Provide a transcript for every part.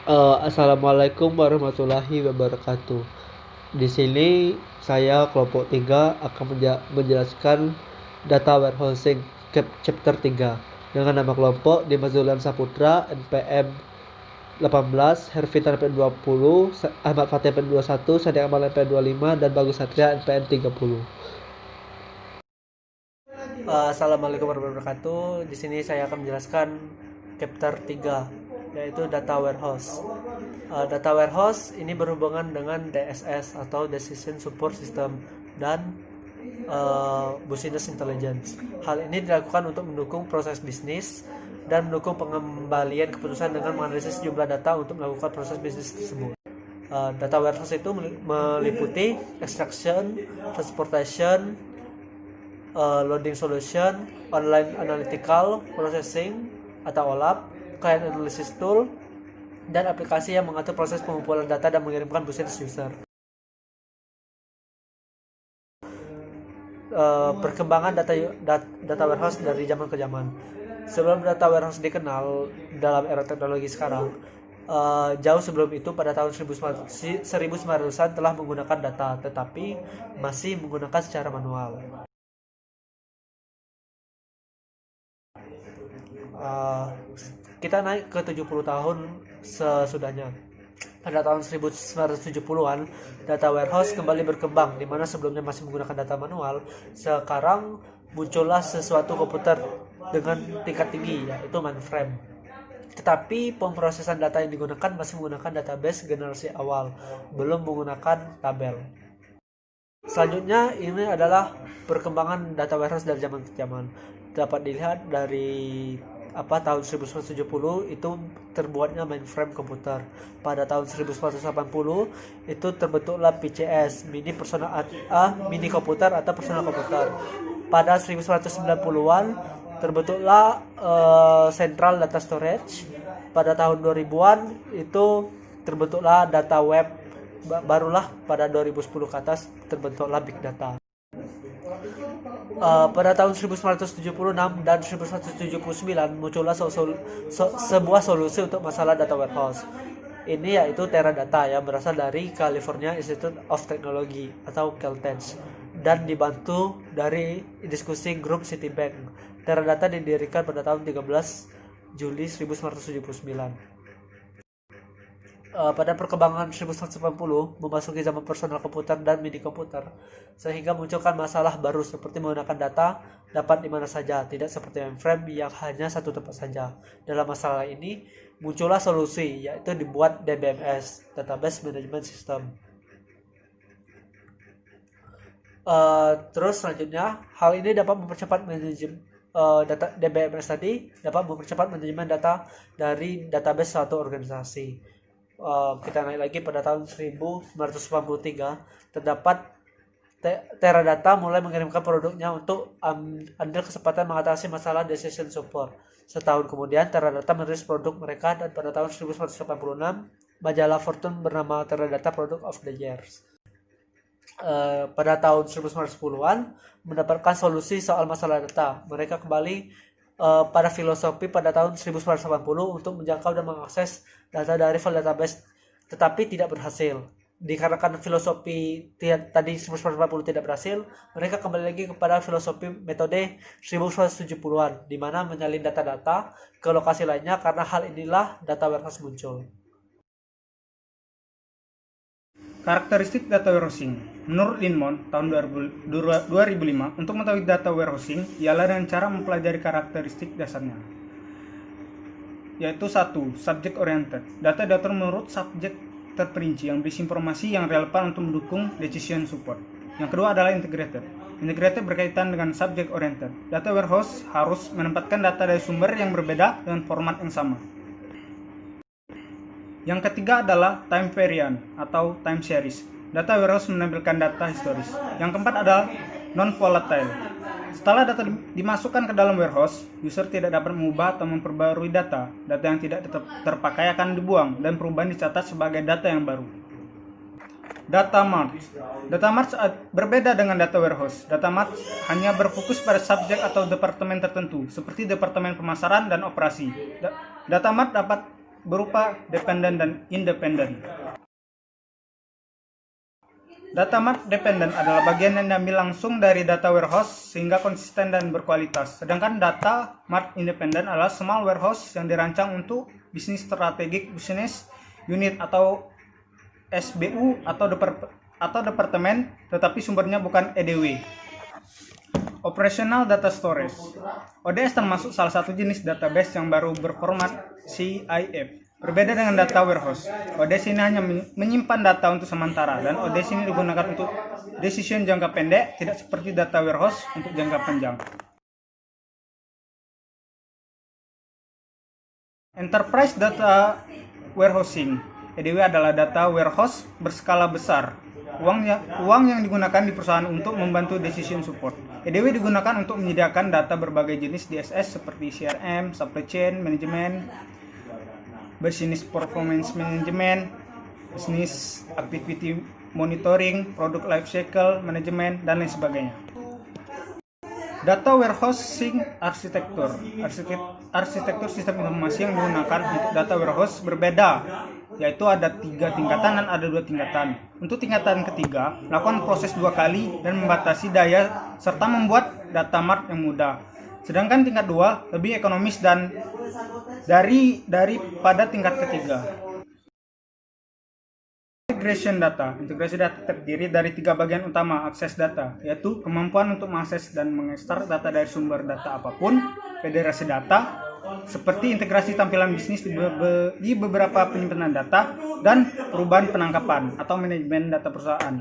Assalamualaikum warahmatullahi wabarakatuh. Di sini saya kelompok 3 akan menjelaskan data warehousing chapter 3 dengan nama kelompok Dimazulan Saputra NPM 18, Herfitan NPM 20, Ahmad Fatih NPM 21, Sandi Amal NPM 25, dan Bagus Satria NPM 30. Assalamualaikum warahmatullahi wabarakatuh. Di sini saya akan menjelaskan chapter 3 yaitu data warehouse. Data warehouse ini berhubungan dengan DSS atau Decision Support System dan Business Intelligence. Hal ini dilakukan untuk mendukung proses bisnis dan mendukung pengembalian keputusan dengan menganalisis jumlah data untuk melakukan proses bisnis tersebut. Data warehouse itu meliputi extraction, transportation, loading solution, online analytical processing atau OLAP, client analysis tool, dan aplikasi yang mengatur proses pengumpulan data dan mengirimkan business user. Perkembangan data warehouse dari zaman ke zaman. Sebelum data warehouse dikenal dalam era teknologi sekarang, jauh sebelum itu pada tahun 1900-an telah menggunakan data, tetapi masih menggunakan secara manual. Kita naik ke 70 tahun sesudahnya. Pada tahun 1970-an, data warehouse kembali berkembang, di mana sebelumnya masih menggunakan data manual. Sekarang muncullah sesuatu komputer dengan tingkat tinggi, yaitu mainframe. Tetapi pemrosesan data yang digunakan masih menggunakan database generasi awal, belum menggunakan tabel. Selanjutnya, ini adalah perkembangan data warehouse dari zaman ke zaman. Dapat dilihat dari tahun 1970 itu terbuatnya mainframe komputer. Pada tahun 1980 itu terbentuklah PCS, mini komputer atau personal komputer. Pada 1990-an terbentuklah central data storage. Pada tahun 2000-an itu terbentuklah data web. Barulah pada 2010 ke atas terbentuklah big data. Pada tahun 1976 dan 1979 muncullah sebuah solusi untuk masalah data warehouse. Ini yaitu Teradata yang berasal dari California Institute of Technology atau Caltech dan dibantu dari diskusi grup Citibank. Teradata didirikan pada tahun 13 Juli 1979. Pada perkembangan 1980 memasuki zaman personal komputer dan mini komputer, sehingga munculkan masalah baru seperti menggunakan data dapat di mana saja, tidak seperti mainframe yang hanya satu tempat saja. Dalam masalah ini muncullah solusi, yaitu dibuat DBMS, Database Management System. Terus selanjutnya, hal ini dapat mempercepat manajemen DBMS tadi dapat mempercepat manajemen data dari database suatu organisasi. Kita naik lagi pada tahun 1993, terdapat Teradata mulai mengirimkan produknya untuk ambil kesempatan mengatasi masalah decision support. Setahun kemudian Teradata merilis produk mereka, dan pada tahun 1986 majalah Fortune bernama Teradata Product of the Year. Pada tahun 1910-an mendapatkan solusi soal masalah data. Mereka kembali pada filosofi pada tahun 1980 untuk menjangkau dan mengakses data dari file database, tetapi tidak berhasil. Dikarenakan filosofi tadi 1980 tidak berhasil, mereka kembali lagi kepada filosofi metode 1970-an, di mana menyalin data-data ke lokasi lainnya. Karena hal inilah data warehouse muncul. Karakteristik data warehousing. Menurut Linmon tahun 2005, untuk mengetahui data warehousing ialah dengan cara mempelajari karakteristik dasarnya, yaitu 1. Subject oriented. Data diatur menurut subjek terperinci yang berisi informasi yang relevan untuk mendukung decision support. Yang kedua adalah integrated. Integrated berkaitan dengan subject oriented. Data warehouse harus menempatkan data dari sumber yang berbeda dengan format yang sama. Yang ketiga adalah time variant atau time series. Data warehouse menampilkan data historis. Yang keempat adalah non-volatile. Setelah data dimasukkan ke dalam warehouse, user tidak dapat mengubah atau memperbarui data. Data yang tidak terpakai akan dibuang dan perubahan dicatat sebagai data yang baru. Data mart. Data mart berbeda dengan data warehouse. Data mart hanya berfokus pada subjek atau departemen tertentu, seperti departemen pemasaran dan operasi. Data mart dapat berupa dependen dan independen. Data mart dependent adalah bagian yang diambil langsung dari data warehouse sehingga konsisten dan berkualitas. Sedangkan data mart independent adalah small warehouse yang dirancang untuk bisnis strategik business unit atau SBU atau departemen, tetapi sumbernya bukan EDW. Operational Data Storage. ODS termasuk salah satu jenis database yang baru berformat CIF. Berbeda dengan data warehouse, ODS ini hanya menyimpan data untuk sementara, dan ODS ini digunakan untuk decision jangka pendek, tidak seperti data warehouse untuk jangka panjang. Enterprise Data Warehousing. EDW adalah data warehouse berskala besar. Uang yang digunakan di perusahaan untuk membantu decision support. EDW digunakan untuk menyediakan data berbagai jenis DSS seperti CRM, supply chain management, business performance management, business activity monitoring, product life cycle management, dan lain sebagainya. Data warehousing arsitektur. Arsitektur sistem informasi yang digunakan untuk data warehouse berbeda, yaitu ada 3 tingkatan dan ada 2 tingkatan. Untuk tingkatan ketiga, melakukan proses 2 kali dan membatasi daya serta membuat data mart yang mudah. Sedangkan tingkat 2 lebih ekonomis dan daripada tingkat ketiga. Integrasi data terdiri dari 3 bagian utama akses data, yaitu kemampuan untuk mengakses dan mengekstrak data dari sumber data apapun, federasi data, seperti integrasi tampilan bisnis di beberapa penyimpanan data, dan perubahan penangkapan atau manajemen data perusahaan.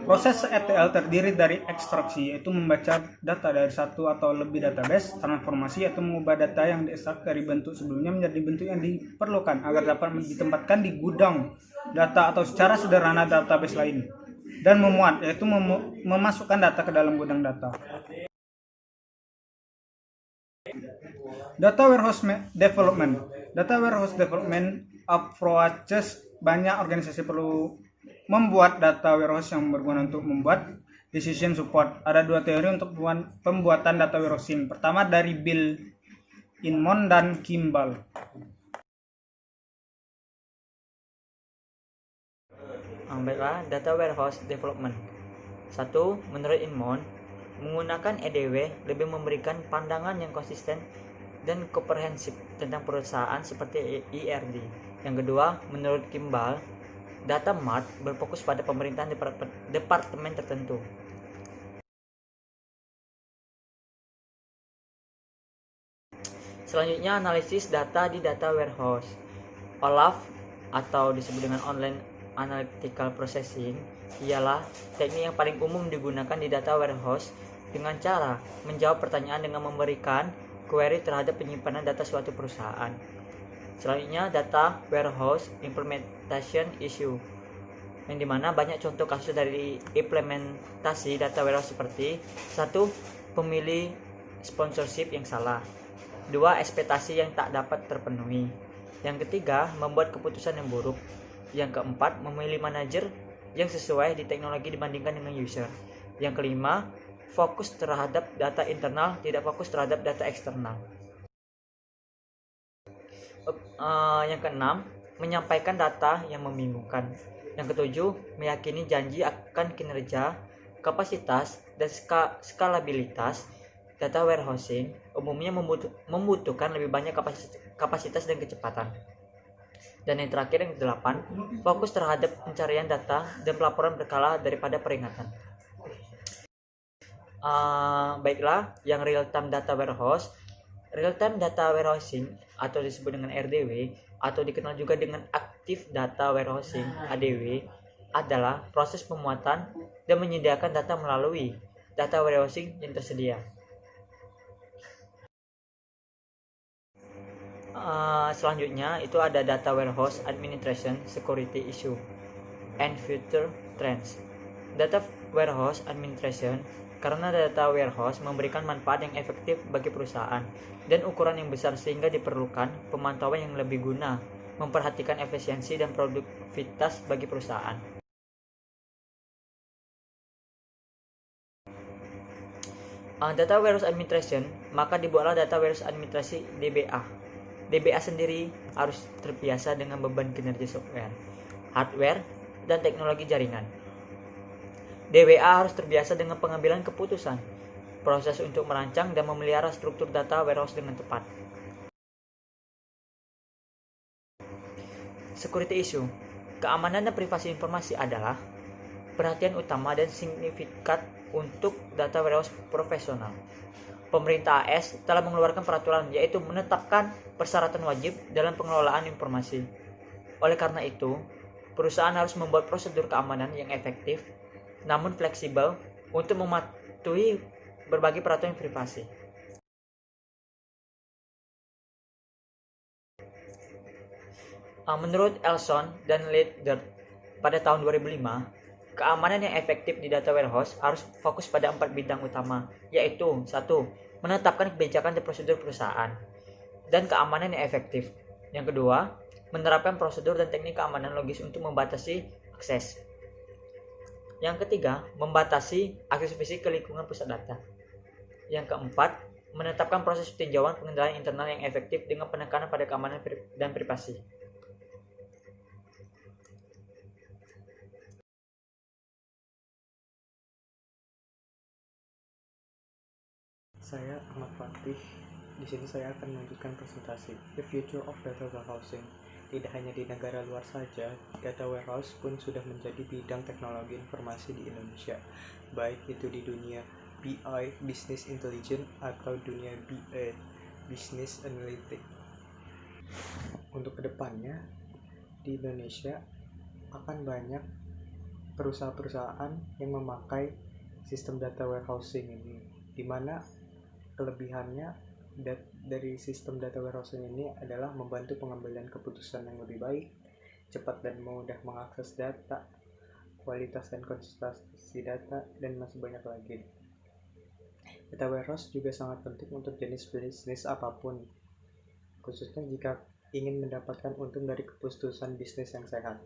Proses ETL terdiri dari ekstraksi, yaitu membaca data dari satu atau lebih database, transformasi, yaitu mengubah data yang diekstrak dari bentuk sebelumnya menjadi bentuk yang diperlukan agar dapat ditempatkan di gudang data atau secara sederhana database lain, dan memuat, yaitu memasukkan data ke dalam gudang data. Data warehouse development. Data warehouse development approaches. Banyak organisasi perlu membuat data warehouse yang berguna untuk membuat decision support. Ada 2 teori untuk pembuatan data warehousing. Pertama dari Bill Inmon dan Kimball. Baiklah, data warehouse development. 1. Menurut Inmon, menggunakan EDW lebih memberikan pandangan yang konsisten dan komprehensif tentang perusahaan seperti ERD. Yang kedua, menurut Kimball, data mart berfokus pada pemerintahan departemen tertentu. Selanjutnya, analisis data di data warehouse. OLAP atau disebut dengan Online Analytical Processing ialah teknik yang paling umum digunakan di data warehouse dengan cara menjawab pertanyaan dengan memberikan query terhadap penyimpanan data suatu perusahaan. Selanjutnya, data warehouse implementation issue, yang dimana banyak contoh kasus dari implementasi data warehouse seperti 1. Pemilih sponsorship yang salah, 2. Ekspektasi yang tak dapat terpenuhi, yang ketiga membuat keputusan yang buruk, yang keempat memilih manajer yang sesuai di teknologi dibandingkan dengan user, yang kelima fokus terhadap data internal, tidak fokus terhadap data eksternal. Yang keenam, menyampaikan data yang membingungkan. Yang ketujuh, meyakini janji akan kinerja, kapasitas, dan skalabilitas. Data warehousing umumnya membutuhkan lebih banyak kapasitas dan kecepatan. Dan yang terakhir, yang kedelapan, fokus terhadap pencarian data dan pelaporan berkala daripada peringatan. Baiklah, yang real-time data warehouse. Real-time data warehousing atau disebut dengan RDW atau dikenal juga dengan active data warehousing ADW adalah proses pemuatan dan menyediakan data melalui data warehousing yang tersedia. Selanjutnya itu ada data warehouse administration security issue and future trends. Data warehouse administration karena data warehouse memberikan manfaat yang efektif bagi perusahaan dan ukuran yang besar sehingga diperlukan pemantauan yang lebih guna, memperhatikan efisiensi dan produktivitas bagi perusahaan. Data warehouse administration, maka dibuatlah data warehouse administrasi DBA. DBA sendiri harus terbiasa dengan beban kinerja software, hardware, dan teknologi jaringan. DBA harus terbiasa dengan pengambilan keputusan, proses untuk merancang dan memelihara struktur data warehouse dengan tepat. Security issue, keamanan dan privasi informasi adalah perhatian utama dan signifikan untuk data warehouse profesional. Pemerintah AS telah mengeluarkan peraturan yaitu menetapkan persyaratan wajib dalam pengelolaan informasi. Oleh karena itu, perusahaan harus membuat prosedur keamanan yang efektif namun fleksibel untuk mematuhi berbagai peraturan privasi. Menurut Elson dan Leader pada tahun 2005, keamanan yang efektif di data warehouse harus fokus pada 4 bidang utama, yaitu 1. Menetapkan kebijakan dan prosedur perusahaan dan keamanan yang efektif. Yang kedua, menerapkan prosedur dan teknik keamanan logis untuk membatasi akses. Yang ketiga, membatasi akses fisik ke lingkungan pusat data. Yang keempat, menetapkan proses tinjauan pengendalian internal yang efektif dengan penekanan pada keamanan dan privasi. Saya Ahmad Fatih. Di sini saya akan melanjutkan presentasi The Future of Data Warehousing. Tidak hanya di negara luar saja, data warehouse pun sudah menjadi bidang teknologi informasi di Indonesia, baik itu di dunia BI, Business Intelligence, atau dunia BA, Business Analytics. Untuk kedepannya, di Indonesia akan banyak perusahaan-perusahaan yang memakai sistem data warehousing ini, di mana kelebihannya dari sistem data warehousing ini adalah membantu pengambilan keputusan yang lebih baik, cepat dan mudah mengakses data, kualitas dan konsistensi data, dan masih banyak lagi. Data warehouse juga sangat penting untuk jenis bisnis apapun, khususnya jika ingin mendapatkan untung dari keputusan bisnis yang sehat.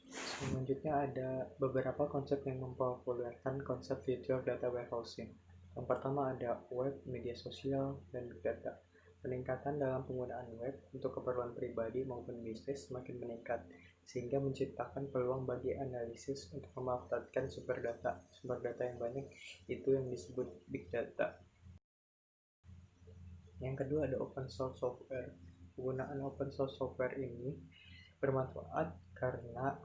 Selanjutnya ada beberapa konsep yang mempopulerkan konsep future data warehousing. Yang pertama ada web, media sosial, dan big data. Peningkatan dalam penggunaan web untuk keperluan pribadi maupun bisnis semakin meningkat, sehingga menciptakan peluang bagi analisis untuk memanfaatkan sumber data. Sumber data yang banyak itu yang disebut big data. Yang kedua ada open source software. Penggunaan open source software ini bermanfaat karena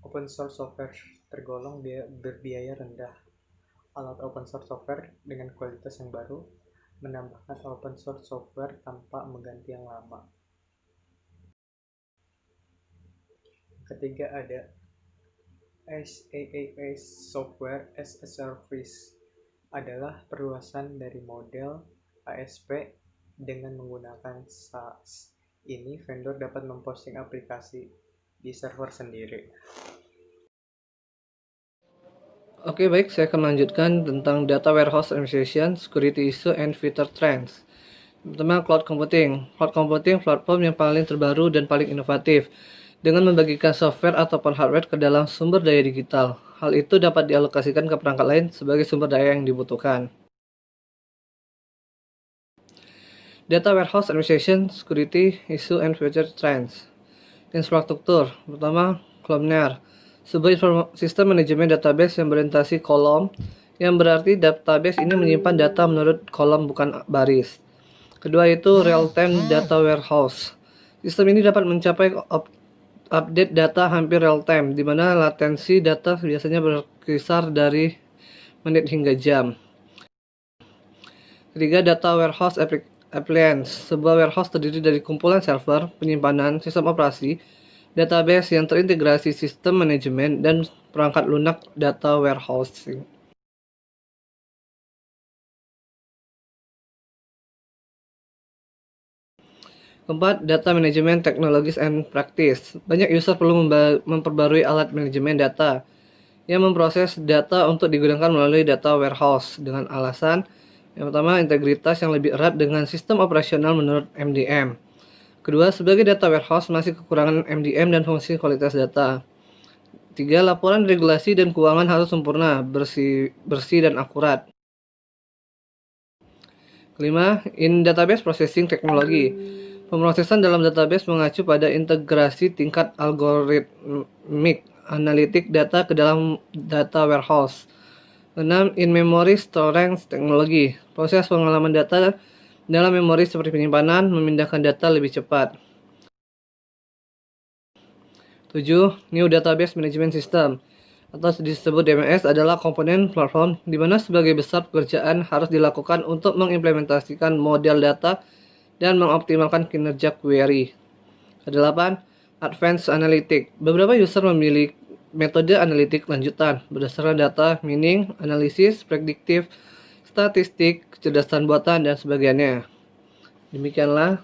open source software tergolong berbiaya rendah. Alat open source software dengan kualitas yang baru menambahkan open source software tanpa mengganti yang lama. Ketiga ada SaaS, Software as a Service, adalah perluasan dari model ASP dengan menggunakan SaaS. Ini vendor dapat memposting aplikasi di server sendiri. Oke, baik, saya akan melanjutkan tentang Data Warehouse Administration, Security Issue, and Future Trends. Pertama, Cloud Computing. Cloud Computing platform yang paling terbaru dan paling inovatif dengan membagikan software ataupun hardware ke dalam sumber daya digital. Hal itu dapat dialokasikan ke perangkat lain sebagai sumber daya yang dibutuhkan. Data Warehouse Administration, Security Issue, and Future Trends. Infrastruktur. Pertama, Columnar. Sebuah sistem manajemen database yang berorientasi kolom, yang berarti database ini menyimpan data menurut kolom bukan baris. Kedua itu real-time data warehouse. Sistem ini dapat mencapai update data hampir real-time, di mana latensi data biasanya berkisar dari menit hingga jam. Ketiga, data warehouse appliance. Sebuah warehouse terdiri dari kumpulan server, penyimpanan, sistem operasi, database yang terintegrasi sistem manajemen, dan perangkat lunak data warehousing. Keempat, data management technologies and practice. Banyak user perlu memperbarui alat manajemen data yang memproses data untuk digunakan melalui data warehouse dengan alasan yang pertama, integritas yang lebih erat dengan sistem operasional menurut MDM. Kedua, sebagai data warehouse masih kekurangan MDM dan fungsi kualitas data. Tiga, laporan regulasi dan keuangan harus sempurna, bersih dan akurat. 5. In database processing technology. Pemrosesan dalam database mengacu pada integrasi tingkat algoritmik analitik data ke dalam data warehouse. 6. In-memory storage technology. Proses pengalaman data dalam memori seperti penyimpanan, memindahkan data lebih cepat. 7. New Database Management System atau disebut DMS adalah komponen platform di mana sebagai besar pekerjaan harus dilakukan untuk mengimplementasikan model data dan mengoptimalkan kinerja query. 8. Advanced Analytics. Beberapa user memilih metode analitik lanjutan berdasarkan data, mining, analisis, prediktif, statistik, kecerdasan buatan, dan sebagainya. Demikianlah